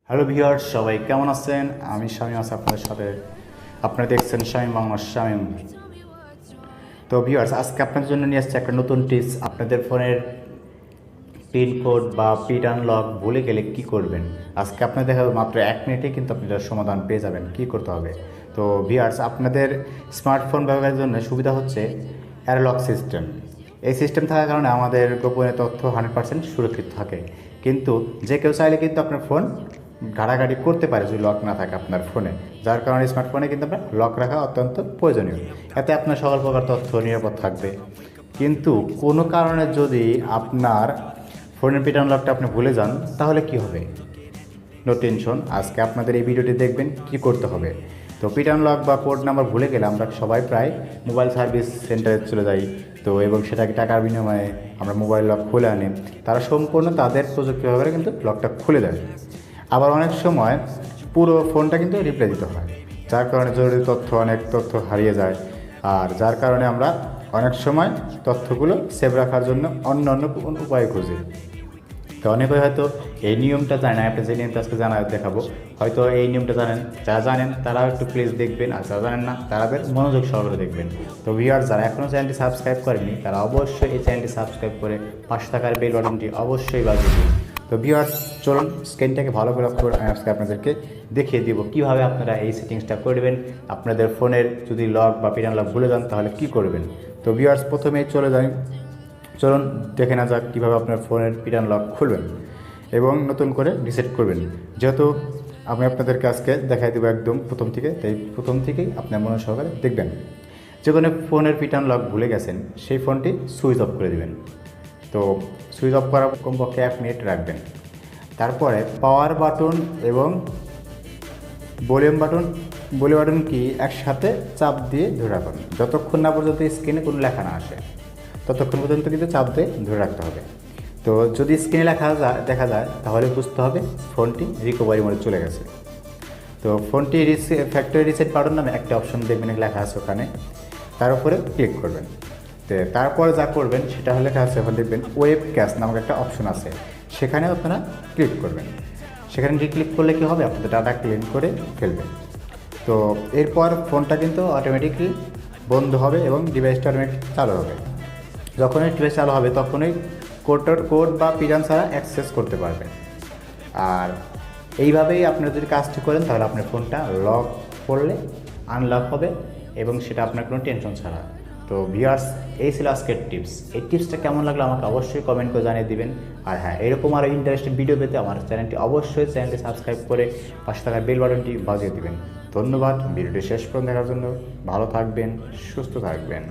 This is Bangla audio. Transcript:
হ্যালো ভিউয়ার্স, সবাই কেমন আছেন? আমি শামীম আছি আপনাদের সাথে। আপনারা দেখছেন শামীম বাংলা শামীম। তো ভিউয়ার্স, আজকে আপনাদের জন্য নিয়ে আসছে একটা নতুন টিপস। আপনাদের ফোনের পিন কোড বা পিন আনলক ভুলে গেলে কি করবেন, আজকে আপনাদের দেখাবো। মাত্র 1 মিনিটে কিন্তু আপনি তার সমাধান পেয়ে যাবেন কি করতে হবে। তো ভিউয়ার্স, আপনাদের স্মার্টফোন ব্যবহারের জন্য সুবিধা হচ্ছে অ্যারলক সিস্টেম। এই সিস্টেম থাকার কারণে আমাদের গোপনীয় তথ্য 100% সুরক্ষিত থাকে। কিন্তু যে কেউ চাইলে কিন্তু আপনার ফোন ঘাটাঘাটি করতে পারে যদি লক না থাকে আপনার ফোনে। যার কারণে স্মার্টফোনে কিন্তু আপনার লক রাখা অত্যন্ত প্রয়োজনীয়। এতে আপনার সকল প্রকার তথ্য নিরাপদ থাকবে। কিন্তু কোনো কারণে যদি আপনার ফোনের পিন আনলকটা আপনি ভুলে যান, তাহলে কি হবে? নো টেনশন, আজকে আপনাদের এই ভিডিওটি দেখবেন কি করতে হবে। তো পিন আনলক বা কোড নাম্বার ভুলে গেলে আমরা সবাই প্রায় মোবাইল সার্ভিস সেন্টারে চলে যাই। তো এবং সেটাকে টাকার বিনিময়ে আমরা মোবাইল লক খুলে আনি। তারা সম্পূর্ণ তাদের প্রযুক্তি ব্যবহারে কিন্তু লকটা খুলে দেয়। আবার অনেক সময় পুরো ফোনটা কিন্তু রিপ্লে দিতে হয়, যার কারণে জরুরি অনেক তথ্য হারিয়ে যায়। আর যার কারণে আমরা অনেক সময় তথ্যগুলো সেভ রাখার জন্য অন্য অন্য উপায় খুঁজি। তো অনেকে হয়তো এই নিয়মটা জানে না। আপনি যে নিয়মটা আজকে দেখাবো, হয়তো এই নিয়মটা জানেন। যারা জানেন তারা একটু প্লিজ দেখবেন, আর যারা জানেন না তারা মনোযোগ সহকারে দেখবেন। তো ভিউয়ার্স, যারা এখনও চ্যানেলটি সাবস্ক্রাইব করেনি তারা অবশ্যই এই চ্যানেলটি সাবস্ক্রাইব করে পাশে থাকার বেল বাটনটি অবশ্যই বাজিয়ে দিন। তো ভিউয়ার্স, চলুন স্ক্রিনটাকে ভালো করে লক্ষ্য করে আমি আজকে আপনাদেরকে দেখিয়ে দিব কীভাবে আপনারা এই সেটিংসটা করবেন। আপনাদের ফোনের যদি লক বা পিন আনলক ভুলে যান তাহলে কি করবেন। তো ভিউয়ার্স, প্রথমেই চলুন দেখে না যাক কীভাবে আপনার ফোনের পিন আনলক খুলবেন এবং নতুন করে রিসেট করবেন। যেহেতু আমি আপনাদেরকে আজকে দেখাই দেবো একদম প্রথম থেকে, তাই প্রথম থেকেই আপনার মনোযোগ সহকারে দেখবেন। যে কোনো ফোনের পিন আনলক ভুলে গেছেন, সেই ফোনটি সুইচ অফ করে দেবেন। তো সুইচ অফ করার কমপক্ষে 1 মিনিট রাখবেন। তারপরে পাওয়ার বাটন এবং ভলিউম বাটন কি একসাথে চাপ দিয়ে ধরে রাখুন, যতক্ষণ না পর্যন্ত স্ক্রিনে কোনো লেখা না আসে ততক্ষণ পর্যন্ত কিন্তু চাপ দিয়ে ধরে রাখতে হবে। তো যদি স্ক্রিনে দেখা যায় তাহলে বুঝতে হবে ফোনটি রিকভারি মোডে চলে গেছে। তো ফোনটি ফ্যাক্টরি রিসেট বাটন নামে একটা অপশন দেখবেন লেখা আছে, ওখানে তার উপরে ক্লিক করবেন। তো তারপরে যা করবেন সেটা হলে লেখা আছে, ওখানে দেখবেন ওয়েব ক্যাশ নামক একটা অপশন আছে, সেখানে আপনারা ক্লিক করবেন। সেখানে ক্লিক করলে কী হবে, আপনাদের ডাটা ক্লিন করে ফেলবেন। তো এরপর ফোনটা কিন্তু অটোমেটিকলি বন্ধ হবে এবং ডিভাইসটা অটোমেটিক চালু হবে। যখনই ডিভাইস চালু হবে তখনই কোড বা পিন ছাড়া অ্যাক্সেস করতে পারবেন। আর এইভাবেই আপনারা যদি কাজটি করেন তাহলে আপনার ফোনটা লক করলে আনলক হবে এবং সেটা আপনার কোনো টেনশন ছাড়া। তো ভিউয়ার্স, এই ছিল আজকের টিপস। এই টিপসটা কেমন লাগলো আমাকে অবশ্যই কমেন্ট করে জানিয়ে দিবেন। আর হ্যাঁ, এরকম আরও ইন্টারেস্টিং ভিডিও পেতে আমার চ্যানেলটি সাবস্ক্রাইব করে পাশে থাকা বেল বাটনটি বাজিয়ে দিবেন। ধন্যবাদ ভিডিওটি শেষ পর্যন্ত দেখার জন্য। ভালো থাকবেন, সুস্থ থাকবেন।